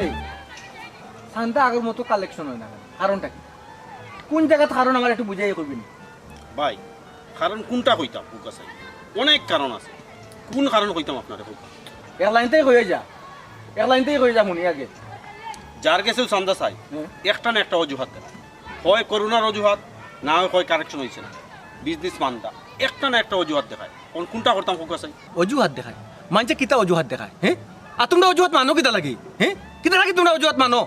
এই চান্দা আগের মতো কালেকশন হয় না কেন? কারণটা কি? কোন জায়গাতে কারণ আমার একটু বুঝাই করবি না। ভাই কারণ কোনটা কইতাম হুকা চাই অনেক কারণ আছে কোন কারণ কইতাম আপনারে হুকা এক লাইনতেই হয়ে যা, এক লাইনতেই হয়ে যা মনি আগে। যার কাছেও চান্দা চাই একটা না একটা অজুহাত দেয় হয় করোনার অজুহাত না হয় কারেকশন হয়েছে না বিজনেস মানটা একটা না একটা অজুহাত দেখায় কোনটা করতাম হুকা চাই অজুহাত দেখায় মানছে কিতা অজুহাত দেখায় হ্যাঁ? আর তোমরা অজুহাত মানো কিতা লাগি হ্যাঁ? কিতা লাগি তোমরা অজুহাত মানো?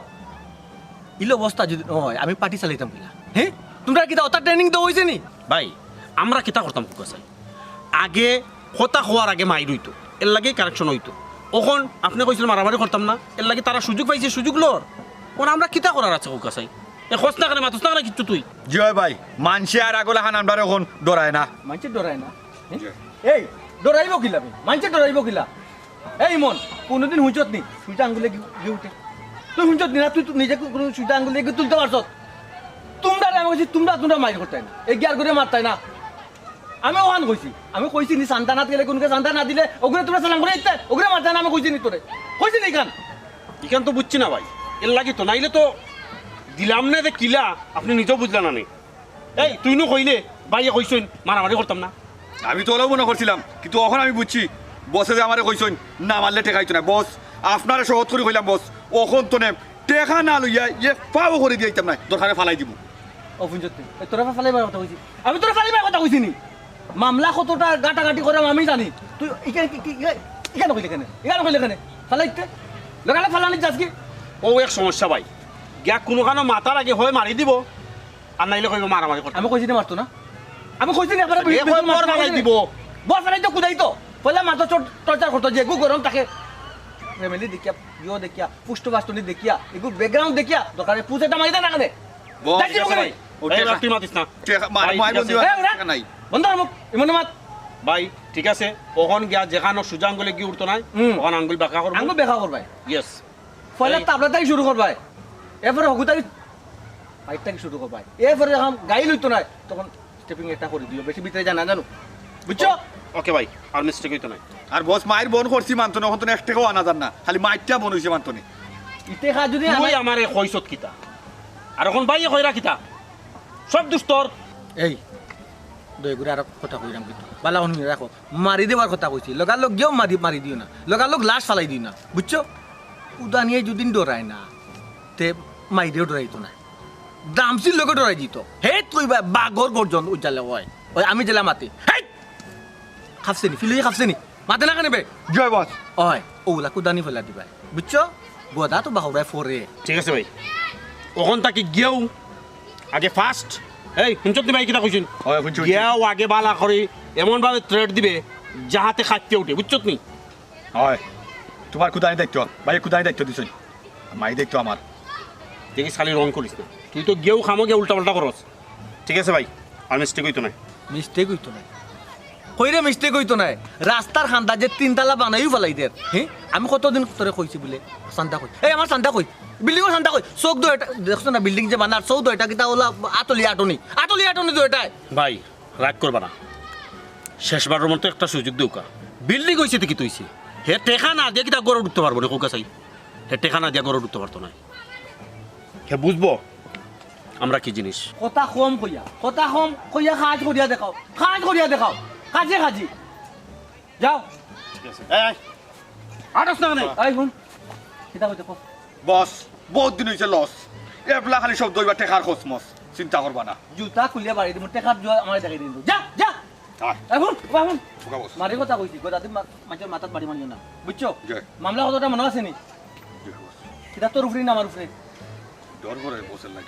ইলো অবস্থা যদি হয় আমি পার্টি চালাইতাম কিলা হ্যাঁ? তোমরা কিতা ওটা ট্রেনিং তো হয়েছে নি? ভাই আমরা কিতা করতাম হুকা চাই আগে হতা হওয়ার আগে মাইর হইতো এর লাগেই কারেকশন হইতো ওখন আপনি কইছিলেন মারামারি করতাম না এর লাগে তারা সুযোগ পাইছে সুযোগ লর ওর আমরা কিতা করার আছে হুকা চাই এ খোঁজ না করে মাতুস না করে কিচ্ছু তুই জয় ভাই মানসে আর আগলা খান আমরা এখন ডরায় না মানছে ডরায় না হ্যাঁ? এই ডরাইব কিলা মানছে ডরাইব কিলা? এই মন কোনোদিন হুঁচত নি সুইটা আঙ্গুলে গিয়ে উঠে তুই হুঁচত নি না তুই নিজে কোনো সুইটা আঙ্গুলে গিয়ে তুলতে পারছ? তোমরা আমি কইছি তোমরা মাইর করতে না এই গিয়ার করে মারতাই না। আমি ওখান কইছি আমি কইছি নি সান্তা না দিলে কোনকে সান্তা না দিলে ওগুলো তোমরা সালাম করে দিতে ওগুলো মারতাই না আমি কইছি নি তোরে কইছি নি কান এখান তো বুঝছি না ভাই এর লাগি তো নাইলে তো দিলাম না যে কিলা আপনি নিজেও বুঝলেন না নি এই তুই নো কইলে ভাইয়ে কইছেন মারামারি করতাম না আমি তো ওলাও মনে করছিলাম কিন্তু এখন আমি বুঝছি বসে যে আমারে কইছেন না মারলে টেকাইতো না বস আপনারা সহজ করে কইলাম বস ওখন তো নে টেকা না লইয়া ইয়ে পাও করে দিয়াইতাম না দরকারে ফালাই দিব অফিসতে তোরা ফালাইবার কথা কইছি আমি তোরা ফালাইবার কথা কইছি নি মামলা কতটা গাটাগাটি করে আমি জানি তুই এখানে কইলে কেন ফালাইতে লগালে ফালানি যাস কি? ও এক সমস্যা ভাই গিয়া কোনো কানো মাথার আগে হয় মারি দিব আর নাইলে কইব মারামারি করতাম আমি কইছি নি মারতো না আমি কইছি নি একবার এ হয় মর মারাই দিব বস ফালাই তো কুদাই তো পয়লা মাথা টর্চার করতো যে এগু গরম তাকে ফ্যামিলি দেখিয়া ইও দেখিয়া পুষ্ট বাস্তনি দেখিয়া এগু ব্যাকগ্রাউন্ড দেখিয়া দরকারে পুজোটা মারি দেয় না কেন? বস দেখছি ওকে ভাই। এই তুই মাতিস না টেকা মার ভাই, মার ঠিক আছে। টেকা নাই বন্ধ মুখ এমন মাত ভাই ঠিক আছে ওখন গিয়া যেখানো সুজা আঙ্গুলে গিয়ে উঠতো নাই ওখান আঙ্গুল বাঁকা করবো আঙ্গু দেখা করবাই ইয়েস পয়লা তাবলা থেকে শুরু করবাই এরপরে হগুতাই ফাইট থেকে শুরু করবাই এরপরে যখন গাড়ি লইতো না তখন স্টেপিং একটা করে দিও বেশি ভিতরে জানা জানো বুঝছো? ওকে ভাই আর মিস্টেক হইতো নাই আর বস মায়ের বন করছি মানতো না এখন তো এক টাকাও আনা যান না খালি মাইরটা বন হইছে মানতো না ইতে খা যদি তুই আমারে কইছত কিতা আর এখন ভাইয়ে কইরা কিতা সব দুস্তর এই দই গুড়া আর কথা কইরাম কিন্তু বালা শুনি রাখো মারি দেওয়ার কথা কইছি লগালগ গিয়েও মারি দিও না লগালগ লাশ ফালাই দিও না বুঝছো? উদানিয়ে যদি ডরায় না তে মাইরেও ডরাইতো না দামসির লোকে ডরাই দিত হে তুই বাঘর গর্জন উজ্জালে হয় ওই আমি জেলা মাতি হে খাপছে নি ফিলি খাপছে নি মাতে না কেন বে জয় বস ওই ওগুলা কুদানি ফেলা দিবা বুঝছো? বোধা তো বাহুরাই ফরে ঠিক আছে ভাই ওখান তাকে গিয়েও আগে ফার্স্ট এই শুনছত ভাই কিতা কইছেন হয় শুনছি গিয়াও আগে বালা করে এমন ভাবে থ্রেট দিবে যাহাতে খাইতে উঠে বুঝছত নি হয় তোমার কুদানি দায়িত্ব ভাই কুদানি দায়িত্ব দিছই মাই দায়িত্ব আমার দেখিস খালি রং করিস না তুই তো গিয়েও খামো গিয়ে উল্টা পাল্টা করস ঠিক আছে ভাই আর মিস্টেক হইতো না মিস্টেক হইতো না কইরে মিস্টেক হইতো না রাস্তার খান্দা যে তিনতলা বানাইও ফেলাই দের হ্যাঁ আমি কতদিন তোরে কইছি বলে চান্দা কই এই আমার চান্দা কই বিল্ডিংয়ের চান্দা কই চৌক দো এটা দেখছো না বিল্ডিং যে বানার চৌক দো এটা কিতা ওলা আটলি আটনি দো এটাই ভাই রাগ করবা না শেষবারের মতো একটা সুযোগ দিউকা বিল্ডিং হয়েছে কি তুইছে হে টেকা না দিয়ে কিতা গড়ে উঠতে পারবো না কোকা চাই হে টেকা না দিয়ে গড়ে উঠতে পারতো না হে বুঝবো আমরা কি জিনিস কথা কম কইয়া কাজ করিয়া দেখাও কাজে যাও আটস না এই শুন কিতা কইতে কো বস বহুত দিন হয়েছে লস এবলা খালি সব দইবা টেকার খসমস চিন্তা করবা না জুতা খুলিয়া বাড়ি দিমু টেকার জোয়া আমার দেখাই দিন যা আয় এখন ফুকা বস মারি কথা কইছি কথা তুমি মাঝে মাথাত বাড়ি মারিও না বুঝছো? জয়। মামলা কতটা মনে আছে নি কিতা তোর উপরে না আমার উপরে ডর করে বসের লাগে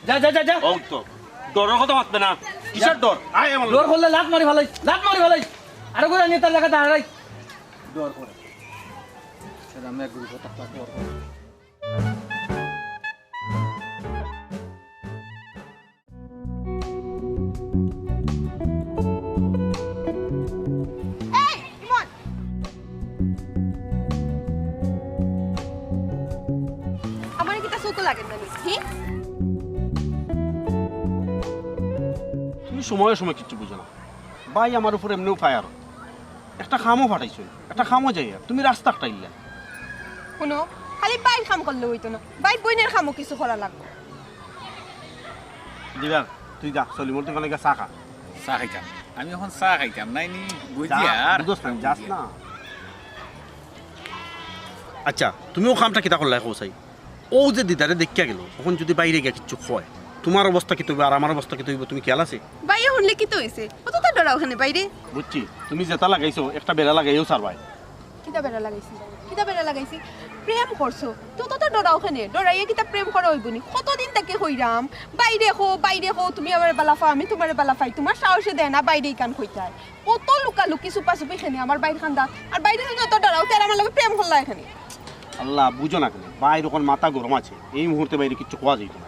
যা ও তো ডরের কথা মাতবে না কিসের ডর আয় আমার ডর করলে লাত মারি ফেলাই আরো করে নিয়ে তার জায়গাতে হারাই ডর করে আমি এক গুরু কথা ডর করে আমার কি তা চোখ লাগে না হি তুমি সময়ে সময় কিচ্ছু বুঝো না ভাই আমার উপর এমনিও ফায়ার একটা খামও ফাটাইছো একটা খামও যাই তুমি রাস্তা একটা ইল্লা শুনো খালি বাইর কাম করলে হইতো না বাইর বইনের কামও কিছু করা লাগবে দিবা তুই যা সলিমুর দোকানে গিয়ে চা খা চা খাইতাম আমি এখন চা খাইতাম নাই নি বুঝি যা, আর বুঝোস না, যাস না। আচ্ছা তুমিও কামটা কিতা করলে কৌসাই ও যে দিদারে দেখিয়া গেল তখন যদি বাইরে গিয়ে কিছু হয় তোমার অবস্থা কি তৈব আর আমার অবস্থা কি তৈব তুমি খেয়াল আছে বাইরে শুনলে কি তো হয়েছে কত তো ডরা ওখানে বাইরে বুঝছি তুমি যেটা লাগাইছো একটা বেড়া লাগাইও সারবাই কিতা বেড়া লাগাইছি কিতা বেড়া লাগাইছি প্রেম করছো তো তো ডরা ওখানে ডরাইয়ে কিতা প্রেম করা হইবনি কতদিন তাকে হইরাম বাইরে হো তুমি আমার বালাফা আমি তোমার বালাফাই তোমার সাহসে দেয় না বাইরে কান কইতায় কত লুকালুকি চুপি এখানে আমার বাইরে খান্দা আর বাইরে যত ডরাও তার আমার লগে প্রেম করলা এখানে আল্লাহ বুঝো না কেন বাইরে ওখানে মাথা গরম আছে এই মুহূর্তে বাইরে কিচ্ছু কোয়া যাইব না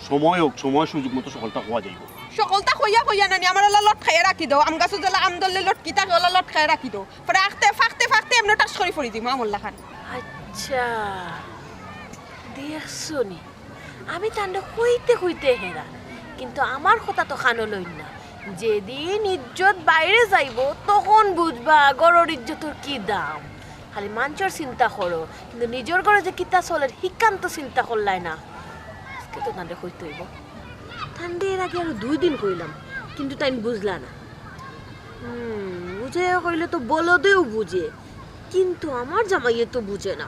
সময় হোক সময় সুযোগ মতো সকলটা কোয়া যাইব সকলটা কইয়া নানি আমার লট খাইয়া রাখি দাও আম গাছ জ্বালা আম দলে লট কিতা গলা লট খাইয়া রাখি দাও পরে ফাঁকতে এমনি টাচ করে পড়ি দিম আমল্লা খান আচ্ছা দেখছো নি আমি তান্ডে হইতে হেরা কিন্তু আমার কথা তো খানো লইন না যেদিন ইজ্জত বাইরে যাইব তখন বুঝবা গড়র ইজ্জতর কি দাম খালি মানুষের চিন্তা করো কিন্তু নিজের ঘরে যে কিতা চলে শিকান্ত চিন্তা করলাই না আজকে তো তান্ডে হইতে হইব তান্ডে এর আগে আরো 2 দিন কইলাম কিন্তু তাই বুঝলা না বুঝে কইলে তো বলদেও বুঝে কিন্তু আমার জামাইয়ে তো বুঝে না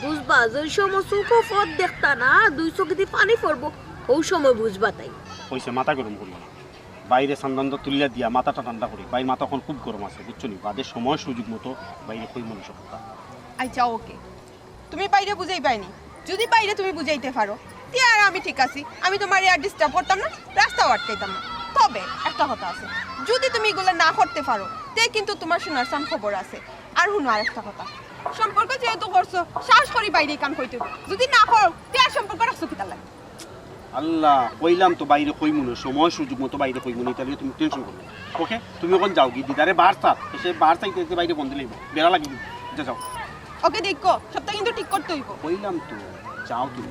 বুঝবা যে সময় চোখো পথ দেখতা না 2 চোখ দিয়ে পানি পড়বো ওই সময় বুঝবা তাই কইছে মাথা গরম করি না বাইরে সান্দান্ত তুলিয়া দিয়া মাথাটা ঠান্ডা করি বাইরে মাথা এখন খুব গরম আছে বুঝছো নি বাদে সময় সুযোগ মতো বাইরে কই মনে সকলটা আচ্ছা ওকে তুমি বাইরে বুঝাই পাইনি যদি বাইরে তুমি বুঝাইতে পারো তে আর আমি ঠিক আছি আমি তোমার আর ডিস্টার্ব করতাম না রাস্তা আটকাইতাম না তবে একটা কথা আছে যদি তুমি এগুলো না করতে পারো তে কিন্তু তোমার শোনার সাম খবর আছে আর শুনো আর একটা কথা সম্পর্ক যেহেতু করছো সাহস করি বাইরে কাম কইতে যদি না করো তে আর সম্পর্ক রাখছো কিতা লাগে আল্লাহ কইলাম তো বাইরে কই মনে সময় সুযোগ মতো বাইরে কই মনে তাহলে তুমি টেনশন করবে ওকে তুমি এখন যাও কি দিদারে বারতা এসে বারতাইতে বাইরে বন্ধ লইব বেড়া লাগি যাও ওকে দেখো সবটা কিন্তু ঠিক করতে হইব কইলাম তো যাও তুমি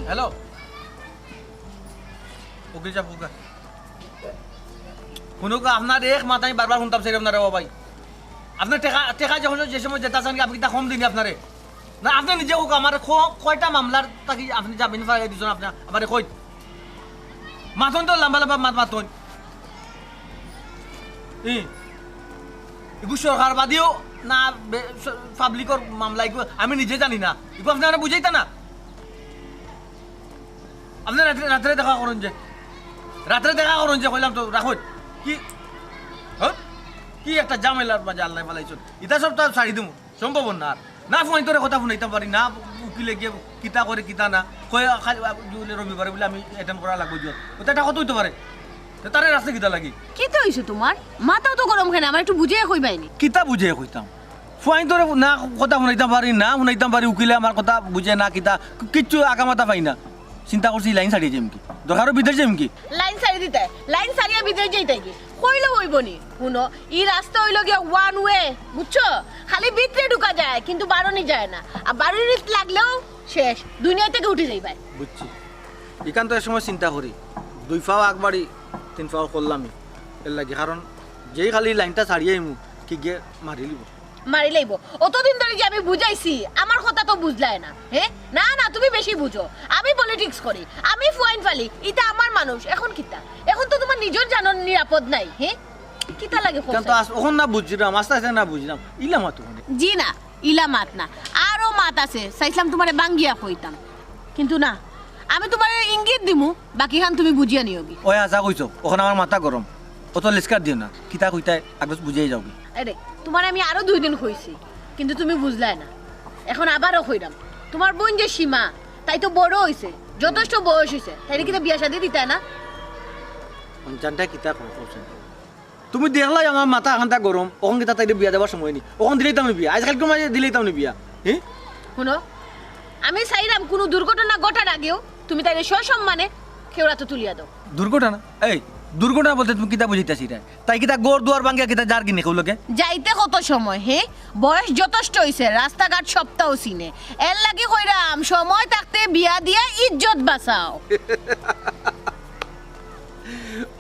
হ্যালো ওকে যা পোকা শুনুক আপনার এক মাথায় বারবার শুনতাম সেই আপনার ও ভাই আপনার টেকা যখন যে সময় যেতে চান আপনি তা কম দিন আপনারে না আপনি নিজে হোক আমার কয়টা মামলার তাকি আপনি জামিন ফারাই দিচ্ছেন আপনার আমার কই মাথন তো লম্বা মাথন এগুলো সরকার বাদিও না পাবলিকর মামলা এগুলো আমি নিজে জানি না এগুলো আপনারা বুঝাইতা না আপনি রাত্রে দেখা করুন যে কইলাম তো রাখুন কি কি একটা জামেলার মাঝে আল্লাহ পালাইছেন ইটা সব তো ছাড়ি দিমু সম্ভব না না ফোন তোরে কথা শুনাইতে পারি না উকিলে গিয়ে কিতা করে কিতা না কয়ে রবিবারে বলে আমি অ্যাটেন্ড করা লাগবে যে ওটা একটা কত হইতে পারে তারে রাস্তা কিতা লাগি কি তো হইছে তোমার মাথাও তো গরম খায় না আমার একটু বুঝিয়ে কইবাইনি কিতা বুঝে কইতাম ফোন তোরে না কথা শুনাইতাম পারি উকিলে আমার কথা বুঝে না কিতা কিচ্ছু আগামাতা পাই না চিন্তা করছি লাইন ছাড়িয়ে যাম কি দরকারও বিদেশ যাম কি লাইন সারি দিতে লাইন সারিয়া বিদেশ যাইতে কি কইলে হইবনি শুনো ই রাস্তা হইল গিয়া ওয়ান ওয়ে বুঝছো খালি ভিতরে ঢুকা যায় কিন্তু বারণি যায় না আর বারণি লাগলেও শেষ দুনিয়া থেকে উঠে যাইবাই বুঝছি এখান তো সময় চিন্তা করি 2 পাও আগবাড়ি 3 পাও করলামই এর লাগে কারণ যেই খালি লাইনটা ছাড়িয়ে আইমু কি গিয়ে মারি লিব মারি লইব অতদিন ধরে যে আমি বুঝাইছি আমার কথা তো বুঝলাই না হ্যাঁ না না তুমি বেশি বুঝো আমি পলিটিক্স করি আমি ফুয়াইন ফালি এটা আমার মানুষ এখন কিতা এখন তো তোমার নিজের জানার নিরাপদ নাই হ্যাঁ কিতা লাগে কেন তো ওখান না বুঝছিলাম আস্তে আস্তে না বুঝলাম ইলাম তো জি না ইলা মাত না আরো মাত আছে চাইছিলাম তোমারে বাঙ্গিয়া কইতাম কিন্তু না আমি তোমার ইঙ্গিত দিমু বাকি খান তুমি বুঝিয়া নিও কি ওই আশা কইছো ওখানে আমার মাথা গরম অত লিস্কার দিও না কিতা কইতাই আগে বুঝিয়ে যাও আরে তোমার আমি আরো 2 দিন কইছি কিন্তু তুমি বুঝলাই না এখন আবারও কইরাম তোমার বোন যে সীমা তাই তো বড় হইছে যথেষ্ট বয়স হইছে তাইলে কি বিয়া শাদী দিতাই না জানটা কিতা কইছো তুমি দেখলাই আমার মাথা এখানটা গরম ওখান কিতা তাই বিয়া দেওয়ার সময় নি ওখান দিলেই তাম বিয়া আজকাল তোমার দিলেই তাম বিয়া হ্যাঁ শুনো আমি চাইলাম কোনো দুর্ঘটনা ঘটার আগেও তুমি তাইলে সসম্মানে খেওড়া তো তুলিয়া দাও দুর্ঘটনা এই দুর্ঘটনা বলতে তুমি কিতা বুঝাইতাছি তাই কিতা গোর দুয়ার ভাঙ্গিয়া কিতা যার কিনে কইলকে যাইতে কত সময় হে বয়স যথেষ্ট হইছে রাস্তাঘাট সপ্তাহ চিনে এর লাগি কইরাম সময় থাকতে বিয়া দিয়া ইজ্জত বাঁচাও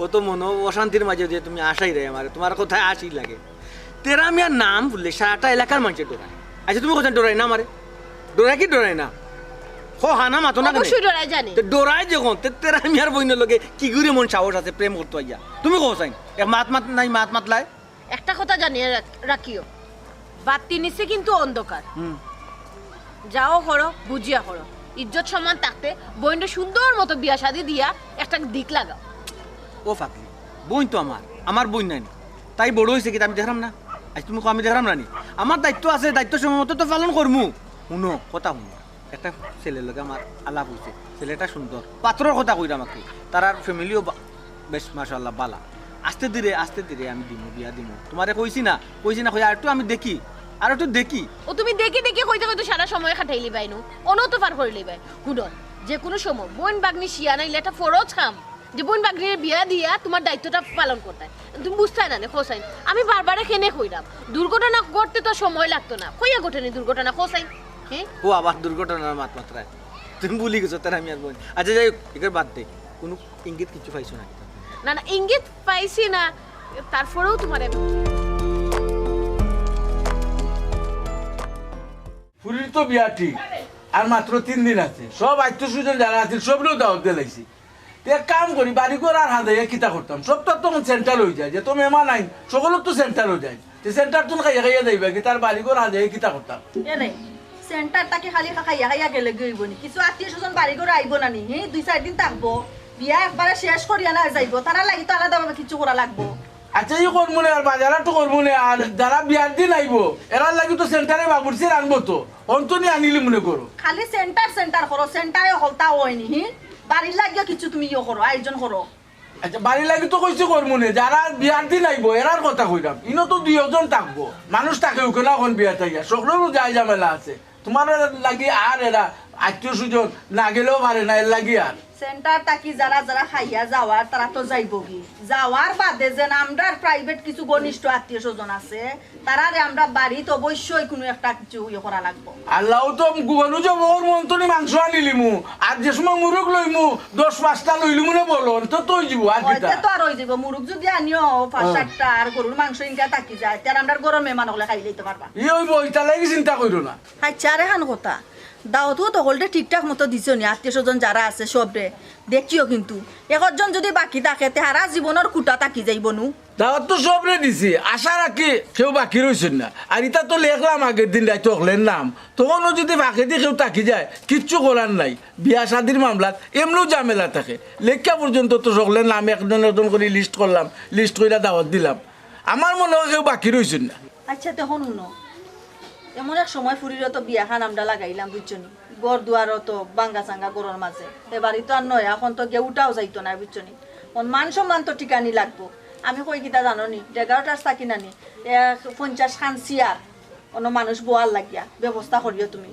ও তো মনে অশান্তির মাঝে দিয়ে তুমি আসাই রে আমার তোমার কোথায় আসি লাগে তেরা মিয়ার নাম বললে সারাটা এলাকার মানুষের ডরায় আচ্ছা তুমি কোথায় ডরাই না আমারে ডরাই কি ডরাই না হো হানা মাতো না অবশ্যই ডরাই জানি ডরাই যখন তেরা মিয়ার বইনের লগে কি করে মন সাহস আছে প্রেম করতে আইয়া তুমি কো চাই এক মাত নাই মাত মাতলায় একটা কথা জানিয়ে রাখিও বাতি নিচে কিন্তু অন্ধকার যাও করো বুঝিয়া করো ইজ্জত সম্মান থাকতে বইনটা সুন্দর মতো বিয়া শাদি দিয়া একটা দিক লাগাও ও ফাকলি বইন তো আমার বইন নাই তাই বড় হয়েছে কি আমি দেখলাম না আজ তুমি আমি দেখলাম না নি আমার দায়িত্ব আছে দায়িত্ব সময় মতো তো পালন করমু শুনো কথা শুনো একটা ছেলের লগে আমার আলাপ হয়েছে ছেলেটা সুন্দর পাত্রর কথা কইরা আমাকে তার আর ফ্যামিলিও বেশ মাশাআল্লাহ বালা আস্তে ধীরে আমি দিমু বিয়া দিমু তোমারে কইছি না কই আর একটু আমি দেখি আর একটু দেখি ও তুমি দেখি কইতে কইতে সারা সময় খাটাইলি বাইনু অনো তো পার করিলি বাই হুডন যে কোনো সময় বোন বাগনি শিয়া নাইলে একটা ফরজ খাম যে বোন বাগনির বিয়া দিয়া তোমার দায়িত্বটা পালন করতে তুমি বুঝতে না খোসাইন আমি বারবার কেনে কইরাম দুর্ঘটনা ঘটতে তো সময় লাগতো না কইয়া ঘটেনি দুর্ঘটনা খোসাইন হ্যাঁ ও আবার দুর্ঘটনার মাত্রায় তুমি ভুলি গেছো তার আমি আর বোন আচ্ছা যাই এর বাদ দে কোনো ইঙ্গিত কিছু পাইছো না না ইঙ্গিত পাইছি না তারপরেও তোমার ফুরির তো বিয়া ঠিক আর মাত্র 3 দিন আছে সব আত্মীয় স্বজন যারা আছে সবরেও দাওয়াত দিলাইছি এক কাম করি বাড়ি করে আর হাঁদাইয়া কিতা করতাম সব তো তখন সেন্টার হয়ে যায় যে তো মেহমান আইন সকলের তো সেন্টার হয়ে যায় যে সেন্টার তুমি খাইয়া যাইবা কি তার বাড়ি করে হাঁদাইয়া কিতা করতাম এনে সেন্টারটাকে খালি খাইয়া গেলে গইব নি কিছু আত্মীয় স্বজন বাড়ি করে আইব না নি 2-4 দিন থাকবো বিয়া একবারে শেষ করিয়া না যাইব তারা লাগি তো আলাদাভাবে কিছু করা লাগবো আচ্ছা ই করবো না আর বাজারা তো করবো না আর যারা বিয়ার দিন আইব এরার লাগি তো সেন্টারে বাবুরসির আনবো তো অন্তনি আনিলি মনে করো খালি সেন্টার করো সেন্টারে হলতা হয়নি বাড়ির লাগিয়া কিছু তুমি ইয়ে করো আয়োজন করো আচ্ছা বাড়ি লাগি তো কইছে করবো না যারা বিয়ার দিন আইব এরার কথা কইলাম ইনো তো 2 জন থাকবো মানুষ থাকে ওখানে এখন বিয়া থাইয়া সকলেরও যায় ঝামেলা আছে তোমার লাগি আর এরা আত্মীয় স্বজন না গেলেও পারে না এর লাগি আর সেন্টার তাকি যারা যারা খাইয়া যাওয়ার তারা তো যাইব কি যাওয়ার বাদে যে আমরা প্রাইভেট কিছু ঘনিষ্ঠ আত্মীয় স্বজন আছে তারারে আমরা বাড়িতে অবশ্যই কোনো একটা কিছু ইয়ে করা লাগবো আল্লাহ তো গুগলু যে ওর মন্তনি মাংস আনিলিমু আর যে সময় মুরগ লইমু 10-5টা লইলিমু না বলো তো তুই যাব আর কিটা হইতে তো আর হই যাব মুরগ যদি আনিও 5-7টা আর গরুর মাংস ইনকা তাকি যায় তার আমরা গরম মেহমান হলে খাই লইতে পারবা ই হইব ইটা লাগি চিন্তা কইরো না আচ্ছা রে হান কথা দাওয়াতও তো হলটা ঠিকঠাক মতো দিছো নি আত্মীয় স্বজন যারা আছে সবরে দেখিও কিন্তু একজন যদি বাকি থাকে তাহারা জীবনের কুটা তাকি যাইব নু দাওয়াত তো সবরে দিছি আশা রাখি কেউ বাকি রইছেন না আর ইটা তো লেখলাম আগের দিন রাইতে হলেন নাম তখনও যদি বাকি দিয়ে কেউ তাকি যায় কিচ্ছু করার নাই বিয়া শাদির মামলাত এমনিও ঝামেলা থাকে লেখা পর্যন্ত তো সকলের নাম একজন করে লিস্ট করলাম লিস্ট করে দাওয়াত দিলাম আমার মনে হয় কেউ বাকি রইছেন না আচ্ছা তখন শুনো এমন এক সময় ফুরিরও তো বিয়া খান আমরা লাগাইলাম বুঝছনি গড় দুয়ারও তো বাঙ্গা চাঙ্গা গরুর মাঝে এবারই তো আর নয় এখন তো গে উঠাও যাইতো না বুঝছনি মান সম্মান তো ঠিকানি লাগবো আমি কই কিতা জানো নি 11টার চাকি নানি 50 খান চেয়ার অন্য মানুষ বোয়ার লাগিয়া ব্যবস্থা করিও তুমি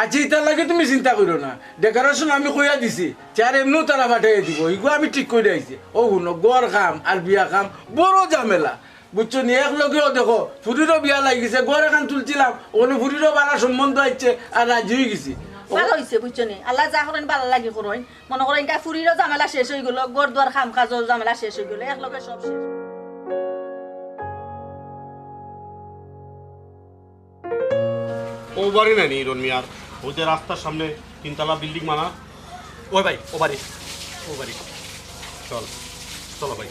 আচ্ছা ইটা লাগে তুমি চিন্তা করো না ডেকোরেশন আমি কইয়া দিছি চার এমনিও তারা পাঠিয়ে দিব এগুলো আমি ঠিক করে আইছি ও শুনো গড় খাম আর বিয়া খাম বড় ঝামেলা বুঝছো নি এক লগেও দেখো ফুরিরও বিয়া লাগিছে গড় এখান তুলছিলাম ওখানে ফুরিরও বালা সম্বন্ধ আইছে আর রাজি হয়ে গেছি ভালো হয়েছে বুঝছনি আল্লাহ যা করেন ভালো লাগি করেন মনে করেন কা ফুরিরও ঝামেলা শেষ হয়ে গেল গড় দুয়ার খাম কাজও ঝামেলা শেষ হয়ে গেল এক লগে সব শেষ ও বাড়ি নাই রন মিয়ার ওই যে রাস্তার সামনে 3তলা বিল্ডিং মানা ওই ভাই ও বাড়ি চলো ভাই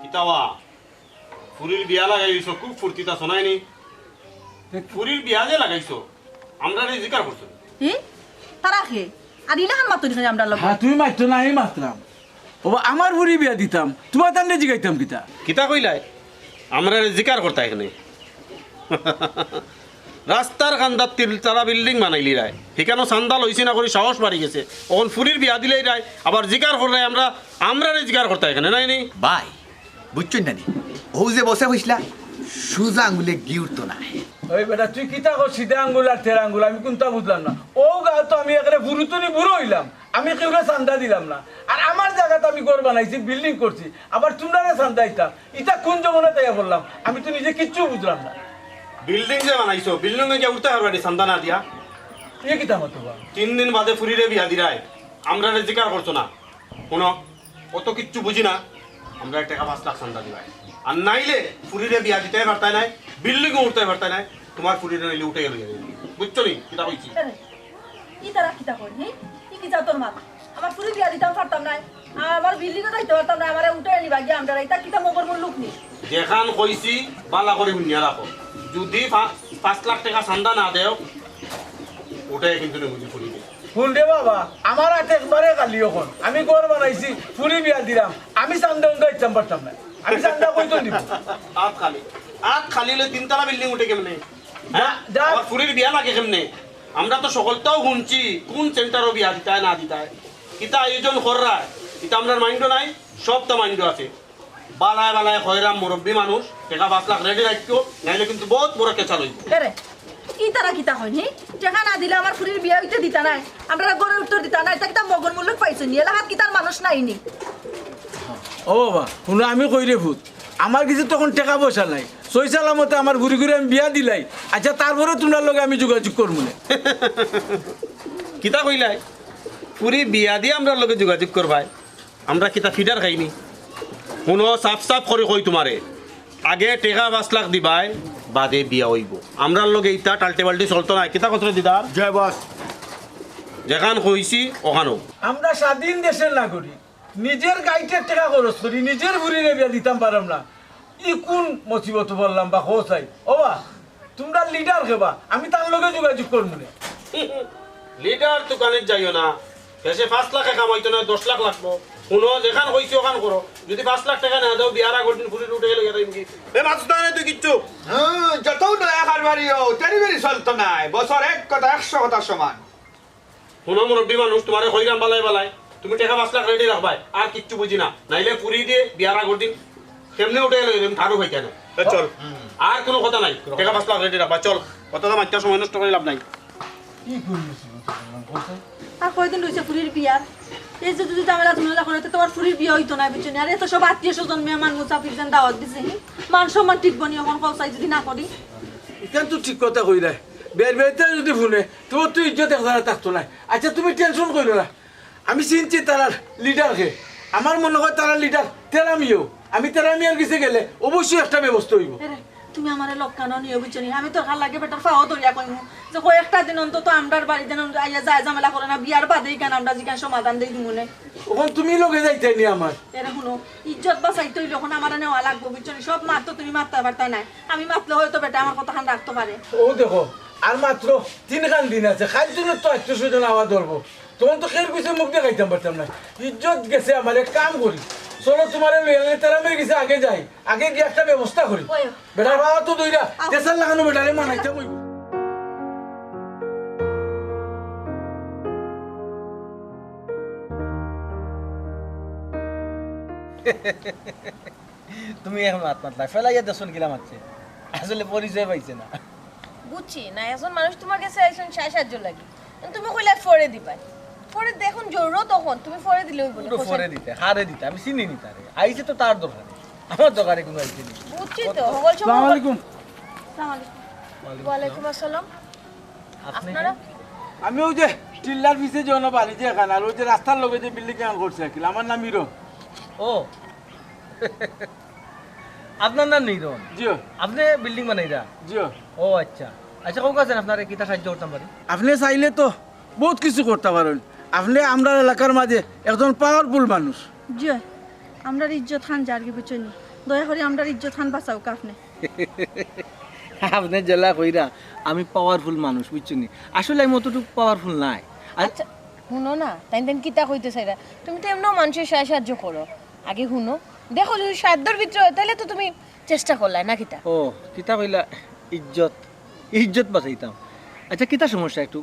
কিতাওয়া ফুরির বিয়া লাগাইছো খুব ফুর্তিতা শোনায়নি ফুরির বিয়া যে লাগাইছো আমরা জিকার করছো তারা খে আর ইলাহান মাতো দিখাই আমরা লগে হ্যাঁ তুমি মারতো না আমি মারতাম ও আমার ফুরি বিয়া দিতাম তোমার তান্ডে জিগাইতাম কিতা কিতা কইলাই আমরা জিকার করতা এখানে রাস্তার খান্দার 3তলা বিল্ডিং বানাইলি রায় সেখানে চান্দা লইছি না করে সাহস বাড়ি গেছে ওখান ফুরির বিয়া দিলেই রায় আবার জিকার করলে আমরা জিকার করতা এখানে নাই নি ভাই বুঝছেন না নি ও যে বসে হইছিলা সুজা আঙুলে গিউরতো না ওই বেটা তুই কিতা কর সিধা আঙ্গুল আর তেরা আঙ্গুল আমি কোনটা বুঝলাম না ও গাও তো আমি এখানে বুড়ুতনি বুড়ো হইলাম আমি কেউরে চান্দা দিলাম না আর আমার জায়গাতে আমি ঘর বানাইছি বিল্ডিং করছি আবার তোমরা চান্দা দিতাম ইটা কোন জগনে তাই বললাম আমি তো নিজে কিচ্ছু বুঝলাম না বিল্ডিং যে বানাইছো বিল্ডিং এ উঠতে পারবা চান্দা না দিয়া এ কিতা মতো বা 3 দিন বাদে ফুরিরে বিয়া দিরাই আমরা জিকার করছো না শুনো অত কিচ্ছু বুঝি না আমরা টাকা 5 লাখ চান্দা দিবাই আর নাইলে ফুরিরে বিয়া দিতে পারতাই নাই বিল্ডিং উঠতে পারতাই নাই তোমার ফুরিরে নাইলে উঠে গেল বুঝছো নি কিতা কইছি ই তারা কিতা কই হি ই কি যাও তোর মা আমার ফুরি বিয়া দিতাম পারতাম না আমার বিল্ডিং এ যাইতে পারতাম না আমারে উঠে নিবা গিয়া আমরা এটা কিতা মগর মোর লোক নি যেখান কইছি বালা করে বুনিয়া রাখো যদি 5 লাখ টাকা চান্দা না দেও ওটাই কিন্তু নেবুজি ফুরিবে শুন রে বাবা আমার হাতে একবারে কালি এখন আমি ঘর বানাইছি ফুরি বিয়া দিলাম আমি চান্দা উন্দা ইচ্ছাম পারতাম না আমি চান্দা কইতো দিব আট খালি হলে 3 তলা বিল্ডিং উঠে কেমনে হ্যাঁ যা। আমার ফুরির বিয়া লাগে কেমনে আমরা তো সকলটাও শুনছি কোন সেন্টারও বিয়া দিতায় না দিতায় কিতা আয়োজন কররা এটা আমরা মাইন্ড নাই সব তো মাইন্ড আছে বালায় বালায় হয়রাম মুরব্বী মানুষ টাকা 5 লাখ রেডি রাখতো নাইলে কিন্তু বহুত বড় কেঁচা লইব রে ই তারা কিতা কই হি টাকা না দিলে আমার ফুরির বিয়া হইতে দিতা নাই আমরা গরে উত্তর দিতা নাই এটা কিতা মগর মোর লোক পাইছো নি এলাকাত কিতার মানুষ নাই নি ও বাবা শুনো আমি কই রে ভূত আমার কিছু তখন টাকা পয়সা নাই সই সালামতে আমার ঘুরি ঘুরে আমি বিয়া দিলাই আচ্ছা তারপরে তোমার লগে আমি যোগাযোগ করবো না কিতা কইলাই পুরি বিয়া দিয়ে আমরা লগে যোগাযোগ করবাই আমরা কিতা ফিডার খাইনি শুনো সাফ সাফ করে কই তোমারে আগে টাকা 5 লাখ দিবাই বাদে বিয়া হইব আমরার লগে ইটা টালটে বাল্টি চলতো না কিতা কথা দিদার জয় বস যেখান কইছি ওখানো আমরা স্বাধীন দেশের নাগরিক নিজের গাইটের টাকা খরচ করি নিজের ঘুরিয়ে বিয়া দিতাম পারাম না ই কোন মুসিবত বললাম বা হোসাই ও বা তোমরা লিডার খেবা আমি তার লগে যোগাযোগ করবো না লিডার দোকানে যাইও না এসে 5 লাখ কামাইতো না 10 লাখ লাগবো শুনো যেখান কইছি ওখান করো যদি 5 লাখ টাকা না দাও বিয়ার আগর দিন ফুরি উঠে গেলে গেতাম কি এ মাছ না তুই কিচ্ছু যত নয়া কারবারিও তেরি চলতো নাই বছর এক কথা 100 কথা সমান শুনো মুরব্বী মানুষ তোমারে কইরাম বালাই বালাই তুমি টাকা 5 লাখ রেডি রাখবাই আর কিচ্ছু বুঝি না নাইলে পুরি দিয়ে বিয়ার আগর দিন কেমনে উঠে গেলে ঠারু হই কেন চল আর কোনো কথা নাই টাকা 5 লাখ রেডি রাখবা চল কত দাম একটা সময় নষ্ট করে লাভ নাই কি করবি আর কয়দিন রয়েছে ফুরির বিয়ার এই যে যদি ঝামেলা ঝামেলা করে তোমার ফুরির বিয়া হইতো না বুঝছো আর এত সব আত্মীয় স্বজন মেহমান মুসাফির যেন দাওয়াত দিছে মান সম্মান ঠিক বনি এখন কৌসাই যদি না করি এখান তো ঠিক কথা কই রে বের বেরতে যদি শুনে তোমার তুই ইজ্জত একদারা থাকতো না আচ্ছা তুমি টেনশন করো না আমি চিনছি তারার লিডারকে আমার মনে হয় তারা লিডার তেরামিও আমি তেরামিয়ার কাছে গেলে অবশ্যই একটা ব্যবস্থা হইব এরে, তুমি আমার লক্ষণ নিয়ে বুঝছো আমি তো ভাল লাগে বেটার ফাও ধরিয়া কইমু যে কয়েকটা দিন অন্তত আমরার বাড়িতে আইয়া যায় ঝামেলা করে না বিয়ার বাদেই কেন আমরা যেখানে সমাধান দিই মনে ওখান তুমি লগে যাইতে নি আমার এরে শুনো ইজ্জত বাঁচাইতে হইলে এখন আমার নেওয়া লাগবো বুঝছো সব মার তো তুমি মারতে পারতা নাই আমি মারলে হয়তো বেটা আমার কথা খান রাখতে পারে ও দেখো আর মাত্র 3 দিন আছে খালি দিনের তো 100 জন আওয়াজ ধরবো তখন তো খের পিছিয়ে মুখ দিয়ে খাইতাম পারতাম না ইজ্জত গেছে আমার এক কাম করি চলো তোমার তেরামের গেছে আগে যাই আগে গিয়ে একটা ব্যবস্থা করি ওই। বেটার বাবা তো দইরা দেশের লাগানো বেটারে মানাইতে হইব তুমি এখন মাত মাত না ফেলাইয়া দেশন গিলাম আছে আসলে পরিচয় পাইছে না বুঝছি না এখন মানুষ তোমার কাছে আইসন সাহায্য লাগে তুমি কইলা ফরে দিবা ফরে দেখুন জরুরত তখন তুমি ফরে দিলে হইব পুরো ফরে দিতে হারে দিতে আমি চিনি নি তারে আইছে তো তার দরকারে আমার দরকারে কোনো আইছে নি বুঝছি তো হগল সময় আসসালামু আলাইকুম ওয়ালাইকুম আসসালাম আপনারা আমি ওই যে টিল্লার পিছে যে বাড়ি যে এখানে আর ওই যে রাস্তার লগে যে বিল্ডিং কেন করছে আকিল আমার নাম হিরো ও আপনার নাম নিরন জিও আপনি বিল্ডিং বানাইরা জিও ও আচ্ছা আচ্ছা কোন কাছেন আপনার কিটা সাহায্য করতাম পারি আপনি চাইলে তো বহুত কিছু করতে পারেন আপনি আমরা এলাকার মাঝে একজন পাওয়ারফুল মানুষ জয় আমরা ইজ্জত খান জারগি বুঝছো দয়া করে আমরা ইজ্জত খান বাঁচাও কাফনে আপনি জেলা কইরা আমি পাওয়ারফুল মানুষ বুঝছনি আসলে আমি অতটুকু পাওয়ারফুল নাই আচ্ছা শুনো না তাই দেন কিতা কইতে চাইরা তুমি তো এমনও মানুষের সাহায্য করো আগে শুনো দেখো যদি সাধ্যর ভিতরে হয় তাহলে তো তুমি চেষ্টা করলাই না কিতা ও কিতা কইলা ইজ্জত ইজ্জত বাঁচাইতাম আচ্ছা কিতা সমস্যা একটু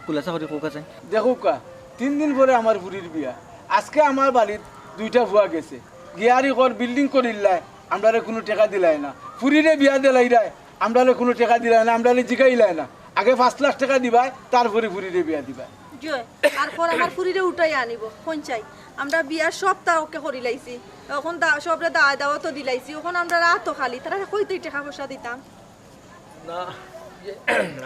খুলাসা করে কোকা চাই দেখো কা 3 দিন পরে আমার বুড়ির বিয়া আজকে আমার বাড়ির 2টা ভুয়া গেছে গিয়ারি কর বিল্ডিং করিল্লাই আমরারে কোনো টাকা দিলাই না ফুরিরে বিয়া দিলাই রায় আমরারে কোনো টাকা দিলাই না আমরারে জিগাইলাই না আগে 5 লাখ টাকা দিবাই তারপরে ফুরিরে বিয়া দিবাই জয় তারপর আমার ফুরিরে উঠাই আনিব পঞ্চাই আমরা বিয়ার সব ওকে করি লাইছি এখন সবরে দাওয়া দাওয়া তো দিলাইছি এখন আমরা রাত তো খালি তারা কইতেই টাকা পয়সা দিতাম না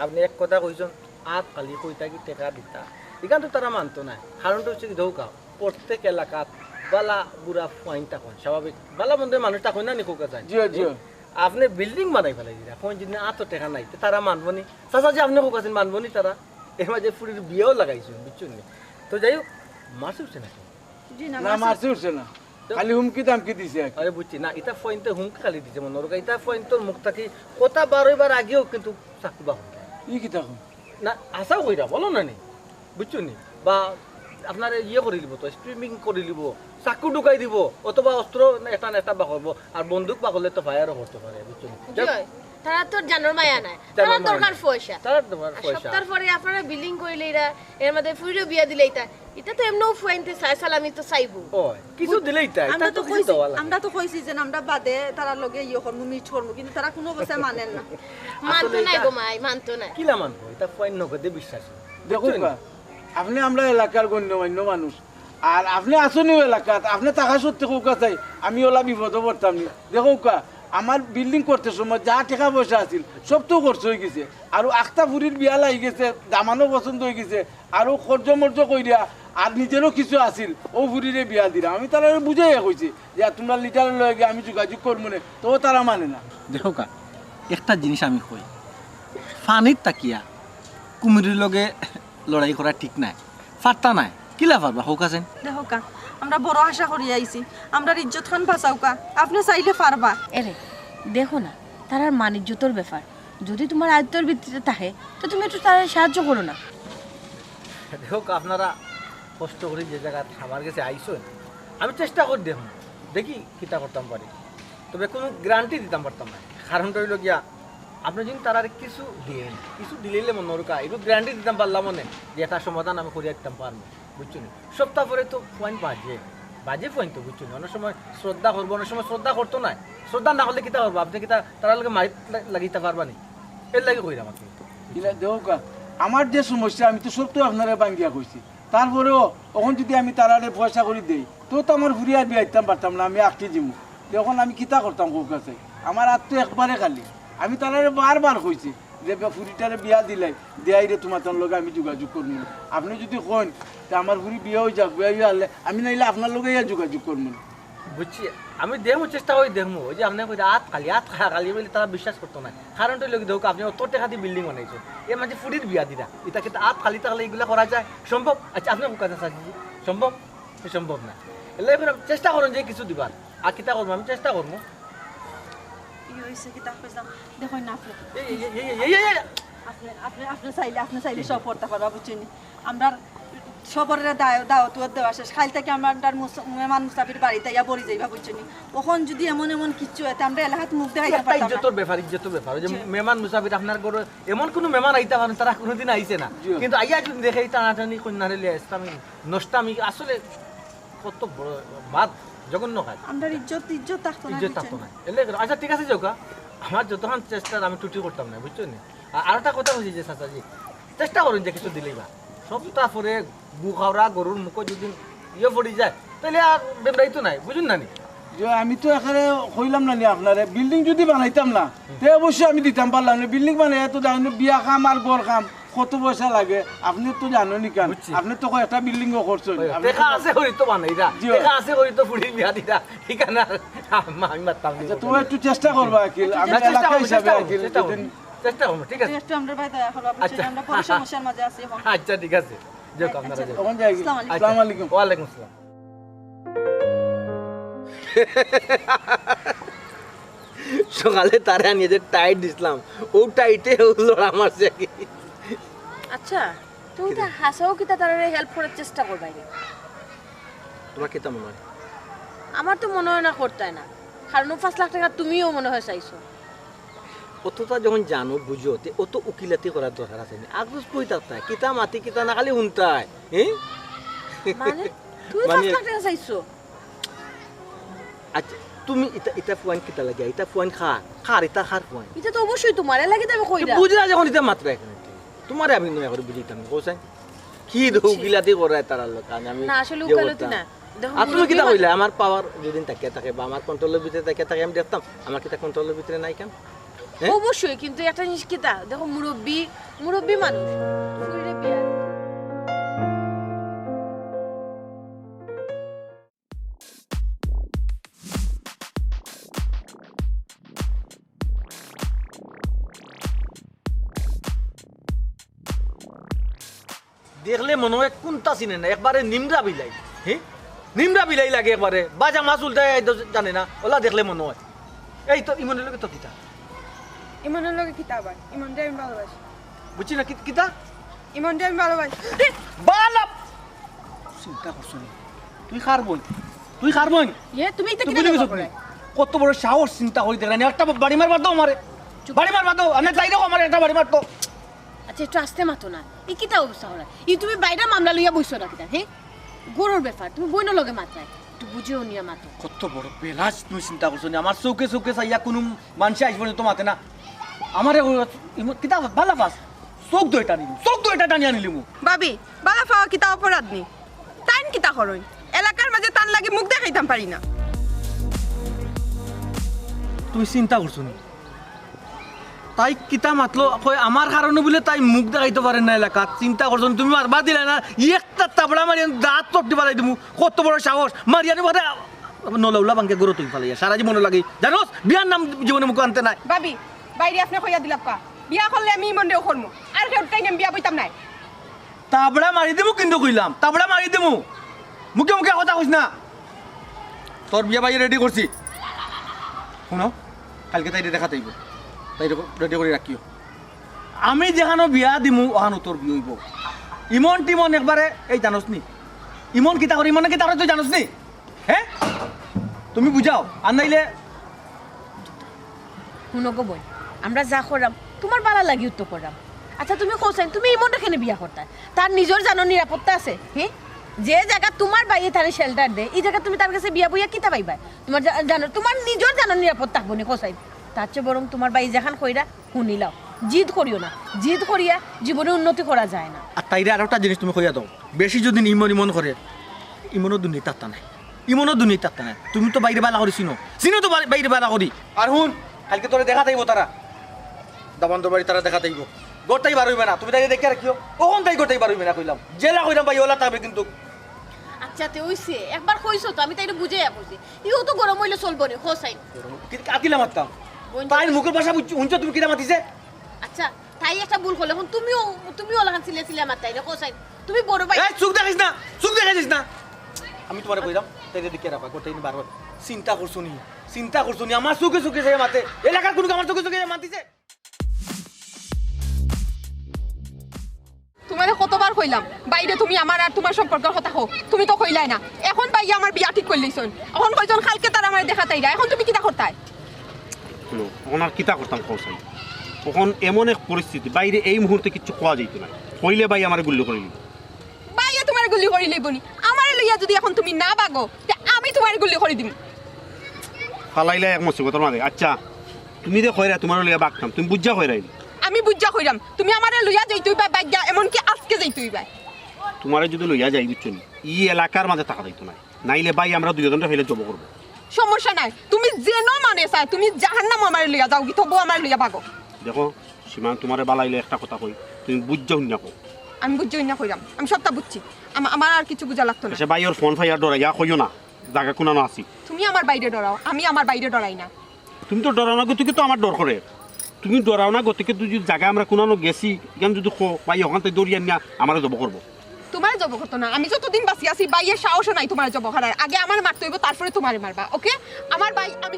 আপনি এক কথা কইছেন আত কালি কইতা কি টেকা দিতা এখান তো তারা মানতো না কারণটা হচ্ছে কি ধৌকা প্রত্যেক এলাকাত বালা বুড়া ফাইন তখন স্বাভাবিক বালা বন্ধু মানুষ তখন না নিকোকা যায় জিও জিও আপনি বিল্ডিং বানাই ফেলাই দিলা কোন যদি আত টেকা নাই তো তারা মানবনি চাচা যে আপনি কোকাছেন মানবনি তারা এর মাঝে ফুরির বিয়েও লাগাইছেন বুঝছেন তো যাই হোক মারছে উঠছে নাকি জি না না মারছে উঠছে না খালি হুমকি দামকি দিছে আর কি। আরে বুঝছি না এটা পয়েন্টে হুমকি খালি দিছে মনে রোগা এটা পয়েন্ট তোর মুখ থাকি কথা বারোবার আগেও কিন্তু চাকরি বা ই কি তখন না আশাও কইরা বলো না নি বুঝছো নি বা আপনার ইয়ে করে দিব তো স্ট্রিমিং করে দিব চাকু ঢুকাই দিব অথবা অস্ত্র এটা না এটা বা করবো আর বন্দুক বা করলে তো ফায়ারও করতে পারে বুঝছো নি জয়, তারা তোর জানোর মায়া নাই জানোর তারা মায়া দরকার নাই। পয়সা তার তোমার আর পয়সা সপ্তাহ পরে আপনারা বিলিং কইলে এরা এর মধ্যে ফুইরো বিয়া দিলে এটা তো এমনও ফুয়াইতে চাই সালামি তো চাইবো ওই কিছু দিলেই তাই আমরা এটা তো তো কিছু কইছি দেওয়া লাগে আমরা তো কইছি যে আমরা বাদে তারা লগে ইয়ে করবো মিট করবো কিন্তু তারা কোনো অবস্থায় মানেন না মানতো নাই এটা- গো মাই মানতো নাই কিলা মানবো এটা পয়েন্ট নগদে বিশ্বাস দেখুন কা, আপনি আমরা এলাকার গণ্যমান্য মানুষ আর আপনি আসুনিও এলাকাত আপনি টাকা সত্যি কৌকা চাই আমি ওলা বিপদ পড়তাম নি দেখো কা আমার বিল্ডিং করতে সময় যা টাকা পয়সা আছিল সব তো খরচ হয়ে গেছে আর আখতা ফুরির বিয়া লাগি গেছে দামানো পছন্দ হয়ে গেছে আর খরচ মর্য কইরা আর নিজেরও কিছু আছিল ও ফুরিরে বিয়া দিলাম আমি তারা বুঝাই কইছি যে তোমরা লিটার লয়ে আমি যোগাযোগ করবো না তো তারা মানে না দেখো কা একটা জিনিস আমি কই ফানির তাকিয়া কুমিরের লগে লড়াই করা ঠিক নাই ফাটতা নাই কিলা পারবা হোক আছেন দেখো কা আমরা বড় আশা করি আইছি আমরা ইজ্জত খান বাঁচাও কা আপনি চাইলে পারবা এরে দেখো না তারার মানিজ্যতর ব্যাপার যদি তোমার আয়ত্তর ভিত্তিতে থাকে তো তুমি একটু তারা সাহায্য করো না দেখো কা, আপনারা কষ্ট করে যে জায়গা আমার কাছে আইসেন আমি চেষ্টা করে দেখুন দেখি কিতা করতাম পারি তবে কোনো গ্যারান্টি দিতাম পারতাম না কারণটা হইল গিয়া আপনি যদি তারা কিছু দিলেন কিছু দিলে মনে রোকা একটু গ্যারান্টি দিতাম পারলাম মনে যে একটা সমাধান আমি করিয়া দিতাম পারবো বুঝছো নি সপ্তাহ পরে তো পয়েন্ট বাজে পয়েন্ট তো বুঝছো নি অনেক সময় শ্রদ্ধা করবো অনেক সময় শ্রদ্ধা করতো না শ্রদ্ধা না করলে কিতা করবো আপনি কিতা তারা লোকে মারি লাগিতে পারবা নি এর লাগে কইরাম আপনি ইলা দেখো কা, আমার যে সমস্যা আমি তো সব তো আপনারা বাঙ্গিয়া কইছি তারপরেও এখন যদি আমি তারারে পয়সা করে দেই তো আমার ঘুরিয়া বিয়াইতাম পারতাম না আমি আঁকি দিমু তখন আমি কিতা করতাম কোক কাছে আমার হাত তো একবারে খালি আমি তারারে বারবার কইছি যে ফুরিটারে বিয়া দিলাই দেয়াই রে তোমার তোর লগে আমি যোগাযোগ করবো আপনি যদি কন তা আমার ঘুরি বিয়া হয়ে যাক বিয়া হলে আমি নাইলে আপনার লগে যোগাযোগ করবো বুঝছি আমি দেখবো চেষ্টা করি দেখবো ওই যে আপনার কই আত খালি বলে তারা বিশ্বাস করতো না কারণটা লোক দেখো আপনি অত টাকা দিয়ে বিল্ডিং বানাইছেন এর মাঝে ফুটির বিয়া দিরা এটা কিন্তু আত খালি তাহলে এগুলো করা যায় সম্ভব আচ্ছা আপনার কাছে সাজি সম্ভব সম্ভব না এলে এবার চেষ্টা করুন যে কিছু দিবার আর কিতা করবো আমি চেষ্টা করবো ইয়ে হইছে কি তা কইলাম দেখো না আপনি আপনি চাইলে সব করতে পারবা বুঝছেন আমরা সবরের দাওয়াত দেওয়া শেষ খাইল থেকে আমরা মেহমান মুসাফির বাড়িতে ইয়া বড়ি যাইবা বুঝছেন তখন যদি এমন এমন কিছু হইতে আমরা এলাকাত মুখ দেখাইতে একটা পারতাম না। ইজ্জতের ব্যাপার ওই যে মেহমান মুসাফির আপনার ঘরে এমন কোনো মেহমান আইতে পারেন তারা কোনোদিন আইছে না কিন্তু আইয়া যদি দেখে এই টানাটানি কন্যারে লিয়ে ইসলামী নষ্টামি আসলে কত বড় বাদ জঘন্য কাজ আমরা ইজ্জত থাকতো না ইজ্জত থাকতো না এলে আচ্ছা ঠিক আছে যাও আমার যতক্ষণ চেষ্টা আমি টুটি করতাম না বুঝছো নি আর একটা কথা বলছি যে চাচাজি চেষ্টা করুন যে কিছু দিলেই বা সপ্তাহ পরে গু খাওয়া গরুর মুখো যদি ইয়ে পড়ে যায় তাহলে আর বেমরাই তো নাই বুঝুন না নি যে আমি তো এখানে কইলাম না নি আপনারে বিল্ডিং যদি বানাইতাম না তে অবশ্যই আমি দিতাম পারলাম না বিল্ডিং বানাই তো জানেন বিয়া খাম আর ঘর খাম কত পয়সা লাগে আপনি তো জানেনই কেন বুঝছি। আপনি তো একটা বিল্ডিং করছেন দেখা আছে করি তো বানাই দা জি। দেখা আছে করি তো ফুড়ি বিয়া দিতা ঠিকানা আমি মারতাম নি তুমি একটু চেষ্টা করবা আকিল আমি না, চেষ্টা এলাকা করবো, হিসাবে চেষ্টা করবো, আকিল চেষ্টা করবো, চেষ্টা করবো ঠিক আছে একটু আমরা ভাই দয়া করবা বুঝছেন আচ্ছা। আমরা বড় সমস্যার মাঝে আছি এখন আচ্ছা ঠিক আছে যাও আপনারা যাও তখন যাই আসসালামু আলাইকুম। আসসালামু আলাইকুম ওয়ালাইকুম আসসালাম সকালে তারা নিজের টাইট দিছিলাম ও টাইটে লড়া মারছে কি আচ্ছা তুমি তো হাসাও কি তারা হেল্প করার চেষ্টা করবাই না তোমার কি মনে হয় আমার তো মনে হয় না করতে না কারণ 5 লাখ টাকা তুমিও মনে হয় চাইছো অতটা যখন জানো বুঝো তে অত উকিলাতি করার দরকার আছে না আগুস কই তাই কিতা মাতি কিতা না খালি হুনতাই হ্যাঁ মানে তুমি মানে- 5 লাখ টাকা চাইছো আচ্ছা তুমি ইটা ইটা পয়েন্ট কিতা লাগে ইটা পয়েন্ট খার ইটা খার পয়েন্ট এটা তো অবশ্যই তোমার লাগে তবে কইরা বুঝলা যখন ইটা মাত্র এখানে তোমারে আমি নয়া করে বুঝিতাম কোসাই কি উকিলাতি করায় তারা লোক আমি না আসলে যে উকালতি করতাম। না দেখো আর তুমি কিতা কইলা আমার পাওয়ার যেদিন তাকিয়ে থাকে বা আমার কন্ট্রোলের ভিতরে তাকিয়ে থাকে আমি দেখতাম আমার কিতা কন্ট্রোলের ভিতরে নাই কেন হ্যাঁ? অবশ্যই, কিন্তু একটা জিনিস কিতা দেখো, মুরব্বী মুরব্বী মানুষ ফুইরে বিয়া দেখলে মনে হয় কোনটা চিনে না, একবারে নিমরা বিলাই। হ্যাঁ, নিমরা বিলাই লাগে একবারে, বাজা মাছ উল্টায় জানে না, ওলা দেখলে মনে হয়। এই তো ইমনের লোকে তো কিতা ইমনের লগে কিতা আবার? ইমনটা আমি ভালোবাসি, বুঝছি না কিতা ইমনটা আমি ভালোবাসি। বালাপ চিন্তা করছো নি? তুই খার বই, তুই খার বই। তুমি এটা তুই কিতা বুঝে গেছো করে? কত বড় সাহস, চিন্তা করি দেখলেন। একটা বাড়ি মারবার দাও আমারে, বাড়ি মারবার দাও, আমি যাই দেখো আমার একটা বাড়ি মারতো। আচ্ছা একটু আসতে মাতো না, এই কিতা অবস্থা হলো? তুমি বাইরে মামলা লইয়া বইছো না কিতা? হ্যাঁ, গরুর ব্যাপার, তুমি বইন লগে মাত্রায় একটু বুঝেও নিয়া মাতো। কত বড় বেলাস তুমি চিন্তা করছো নি? আমার চৌকে চৌকে চাইয়া কোনো মানুষ আসবে না তো মাতে না আমারে। কিতা ভালো পাস, চোখ দুইটা নিলি, চোখ দুইটা টানিয়া নিলি মু। ভাবি বালা ফাওয়া কিতা অপরাধ নি? তাইন কিতা করই? এলাকার মাঝে টান লাগি মুখ দেখাইতাম পারি না। তুমি চিন্তা করছো নি? তাই কিতা মাতলো কই আমার কারণে বলে তাই মুখ দেখাইতে পারেন না এলাকাত। চিন্তা করছো নি? তুমি মারবা দিলে না, একটা তাবড়া মারি দাঁত চট্টি পালাই দিমু। কত বড় সাহস, মারিয়ানি বাদে নলাউলা বাঙ্কে গরো তুই পালাইয়া সারা জীবনে লাগে। জানোস বিয়ার নাম জীবনে মুখ আনতে নাই। ভাবি বাইরে আপনি কইয়া দিলাম কা বিয়া করলে আমি ইমন দেও করমু, আর কেউ টাইম বিয়া বইতাম নাই। তাবড়া মারি দিমু, কিন্তু কইলাম তাবড়া মারি দিমু। মুখে মুখে কথা কইস না। তোর বিয়া ভাই রেডি করছি, শুনো কালকে তাই দেখা তাইব, তাই রেডি করে রাখিও। আমি যেখানো বিয়া দিমু ওখানো তোর বিয়ে হইব। ইমন টিমন একবারে এই জানোস নি ইমন কিতা করে, ইমনে কিতা করে তুই জানোস নি? হ্যাঁ, তুমি বুঝাও আর নাইলে শুনো গো বই, আমরা যা করাম তোমার বালা লাগিও তো করাম। আচ্ছা তুমি কোসাইন, তুমি ইমন এখানে বিয়া করতা, তার নিজের জানো নিরাপত্তা আছে? হ্যাঁ, যে জায়গা তোমার বাইরে তার শেল্টার দে, এই জায়গা তুমি তার কাছে বিয়া বইয়া কিতা পাইবা? তোমার জানো, তোমার নিজের জানো নিরাপত্তা থাকবো না কোসাইন। তার চেয়ে বরং তোমার বাই যেখান কইরা শুনিলাও, জিদ করিও না, জিদ করিয়া জীবনে উন্নতি করা যায় না। আর তাইরে আর একটা জিনিস তুমি কইয়া দাও, বেশি যদি ইমন ইমন করে, ইমনও দুর্নীতি তাত্তা নাই, ইমনও দুর্নীতি তাত্তা নাই। তুমি তো বাইরে বালা করি চিনো, চিনো তো বাইরে বালা করি। আর হুন কালকে তোরে দেখা তাইব, তারা দাবান্তর বাড়ি তারা দেখা তাইব, গোটাই বার হইবে না। তুমি তাই দেখে রাখিও, কখন তাই গোটাই বার হইবে না কইলাম। জেলা কইলাম ভাই ওলা থাকবে কিন্তু। আচ্ছা তে হইছে, একবার কইছো তো, আমি তাইরে বুঝাইয়া কইছি। ইও তো গরম হইলে চলবো না কোসাইন। আকিলা মারতাম তাই মুখের ভাষা শুনছো তুমি কিনা মাতিছে? আচ্ছা তাই একটা ভুল করলে এখন তুমিও লাগান ছিলে আমার তাই না কোসাইন। তুমি বড় ভাই এই চুপ দেখিস না, চুপ দেখাইছিস না। আমি তোমারে কইলাম তাই দেখে রাখা, গোটাই বারবার চিন্তা করছো নি, চিন্তা করছো নি? আমার চুকে চুকে যায় মাতে, এলাকার কোনো আমার চুকে চুকে মাতিছে। তোমারে কতবার কইলাম বাইরে তুমি আমার আর তোমার সম্পর্কের কথা কও, তুমি তো কইলাই না। এখন পাইয়া আমার বিয়া ঠিক করলেইছন, এখন কইজন কালকে তার আমার দেখা তাইরা, এখন তুমি কিটা করতাই? শুনো, তখন আর কিতা করতাম কৌশাই? তখন এমন এক পরিস্থিতি, বাইরে এই মুহূর্তে কিচ্ছু কোয়া যাইত না। কইলে ভাই আমার গুল্লি করিলি, বাইয়া তোমার গুলি করি লইবনি, আমারে লইয়া যদি এখন তুমি না বাগো তে আমি তোমার গুলি করে দিম। ফালাইলে এক মুসিবতের মাঝে। আচ্ছা তুমি যে কইরা তোমার লিয়া বাগতাম, তুমি বুঝা কইরাইলি? আমি বুঝা কইরাম তুমি আমারে লইয়া যাইতে হইবা বাইয়া, এমনকি আজকে যাইতে হইবা। তোমারে যদি লইয়া যাই বুঝছো নি, ই এলাকার মাঝে টাকা দিত না, নাইলে ভাই আমরা দুজনটা ফেলে জব করবো। সমস্যা নাই, তুমি যেন মানে চাই তুমি জাহান্নাম আমারে লইয়া যাও, তবু আমার লইয়া বাগো। দেখো সীমান, তোমারে বালাইলে একটা কথা কই, তুমি বুঝা শুনিয়া কো। আমি বুঝছি না কইরাম, আমি সবটা বুঝছি, আমার আর কিছু বুঝা লাগতো না। সে ভাই ওর ফোন ফাইয়ার ডরাইয়া কইও না, জায়গা কোনানো আছি। তুমি আমার বাইরে ডরাও, আমি আমার বাইরে ডরাই না। তুমি তো ডরাও না গতিকে তো আমার ডর করে। তুমি ডরাও না গতিকে তুই যদি জায়গা আমরা কোনানো গেছি কেন যদি কো ভাই ওখান থেকে দৌড়িয়ে নিয়া আমার জব করবো। তোমার জব করতো না, আমি যতদিন বাঁচি আছি বাইয়ের সাহস নাই তোমার জব করার। আগে আমার মারতে হইব, তারপরে তোমারে মারবা, ওকে? আমার ভাই আমি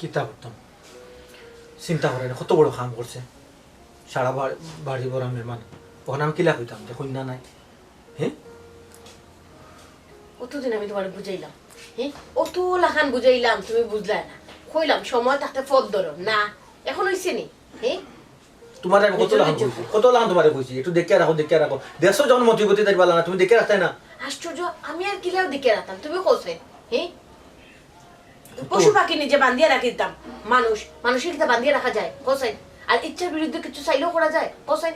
কিতা করতাম, চিন্তা করে কত বড় কাম করছে, সারা বাড়ি বড় মেহমান। ওখানে আমি কিলা কইতাম যে কন্যা নাই? হ্যাঁ, অতদিন আমি তোমার বুঝাইলাম, হ্যাঁ অত লাখান বুঝাইলাম, তুমি বুঝলা না। কইলাম সময় থাকতে পথ ধরো না, এখন হইছে নি? হ্যাঁ তোমার আমি কত লাগান কইছি, কত লাগান তোমারে কইছি একটু দেখে রাখো, দেখে রাখো। দেখছো যখন মতিগতি তাই পালা না, তুমি দেখে রাখতে না। আশ্চর্য, আমি আর কিলাও দেখে রাখতাম, তুমি কোসে? হ্যাঁ পশু পাখি নিজে বান্ধিয়ে রাখি দিতাম, মানুষের কিতা বান্ধিয়ে রাখা যায় কোসাই? আর ইচ্ছার বিরুদ্ধে কিছু চাইলেও করা যায় কোসাই?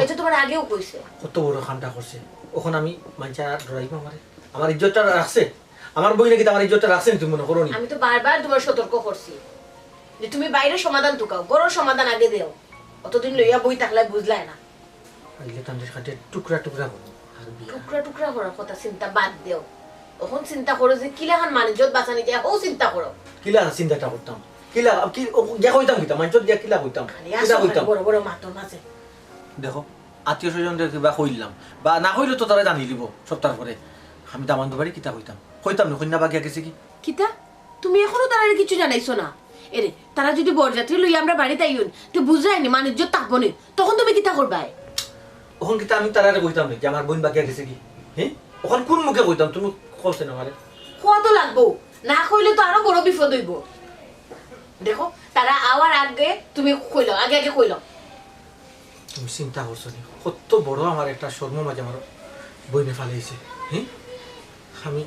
এটা তোমার আগেও কইছে। কত বড় কামটা করছে। ওখানে আমি মানছা ডরাইব আমারে, আমার ইজ্জতটা রাখছে। আমার বই নাকি আমার ইজ্জতটা রাখছে, তুমি মনে করো নি? আমি তো বারবার তোমার সতর্ক করছি, যে তুমি বাইরে সমাধান টুকাও, গরুর সমাধান আগে দেও। অতদিন লইয়া বই থাকলে বুঝলাই না। আইলে তান্ডের খাটে টুকরা টুকরা করবো আর বিয়া টুকরা টুকরা করার কথা চিন্তা বাদ দেও। তখন চিন্তা করো যে কিলাখান মানিজত বাঁচানি যায়, ও চিন্তা করো। কিলা চিন্তাটা করতাম, কিলা কি গিয়া কইতাম কিতা মাঞ্চত গিয়া কিলা কইতাম, খালি কিলা আসো কইতাম। বড় বড় মাতর মাঝে। দেখো আত্মীয় স্বজনদের কিবা কইলাম বা না কইলে তো তারা জানি দিব সপ্তাহ পরে। আমি দামান বাড়ি কিতা কইতাম না কন্যা বাগিয়া গেছে কি কিতা তুমি এখনো তারা কিছু জানাইছো না? এরে তারা যদি বরযাত্রী লইয়া আমরা বাড়িতে আইন, তুই বুঝাইনি মানিজ্যত থাকবো নি, তখন তুমি কিতা করবাই? ওখান কিতা আমি তারা কইতাম নাকি আমার বোন বাগিয়া গেছে কি? হ্যাঁ ওখান কোন মুখে কইতাম? তুমি কইছে না আমারে। খোয়া তো লাগবো, না কইলে তো আরো বড় বিপদ হইব। দেখো তারা আওয়ার আগে তুমি কইলো, আগে আগে কইলো। তুমি চিন্তা করছো নি কত বড় আমার একটা শর্ম মাঝে আমার বইনে ফালাইছে। হ্যাঁ আমি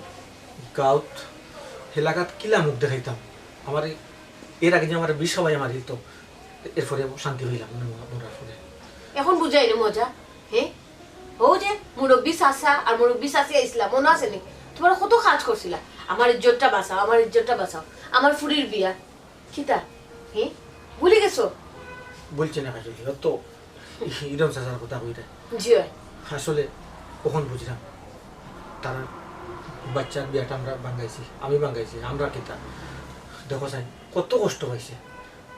গাঁত এলাকাত কিলা মুখ দেখাইতাম আমার এর আগে যে আমার বিষ সবাই আমার দিত, এরপরে শান্তি হইলাম মরার পরে। এখন বুঝাই না মজা? হ্যাঁ ও যে মুরব্বী চাচা আর মুরব্বী চাচি আইসলা, মনে আছে নি? তোমার কত কাজ করছিলা, আমার ইজ্জতটা বাঁচাও, আমার ইজ্জতটা বাঁচাও, আমার ফুরির বিয়া। কিতা হ্যাঁ ভুলে গেছো? বলছে না কাজল তো ইরম চাচার কথা কইটা। জি আসলে কখন বুঝলাম তারা বাচ্চার বিয়াটা আমরা বাঙ্গাইছি, আমি বাঙ্গাইছি, আমরা কিতা দেখো চাই কত কষ্ট পাইছে,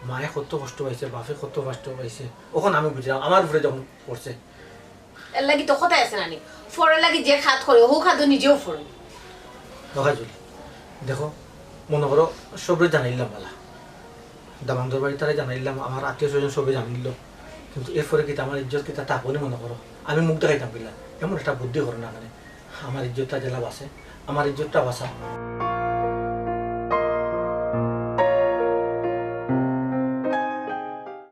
মায়ে কত কষ্ট পাইছে, বাপে কত কষ্ট পাইছে। ওখন আমি বুঝলাম আমার উপরে যখন পড়ছে। এর লাগি তো কথাই আছে নানি, ফরের লাগি যে খাত করে ও খাদ্য নিজেও ফরে। কাজল দেখো মনে করো সবরে জানাইলাম বালা, দামান্দর বাড়ি তারা জানাইলাম, আমার আত্মীয় স্বজন সবে জানিল, কিন্তু এরপরে কিতা আমার ইজ্জত কিতা তা বলে মনে করো আমি মুখ দেখাইতাম কিলা। এমন একটা বুদ্ধি করো না মানে আমার ইজ্জতটা জেলা বাসে, আমার ইজ্জতটা বাঁচা।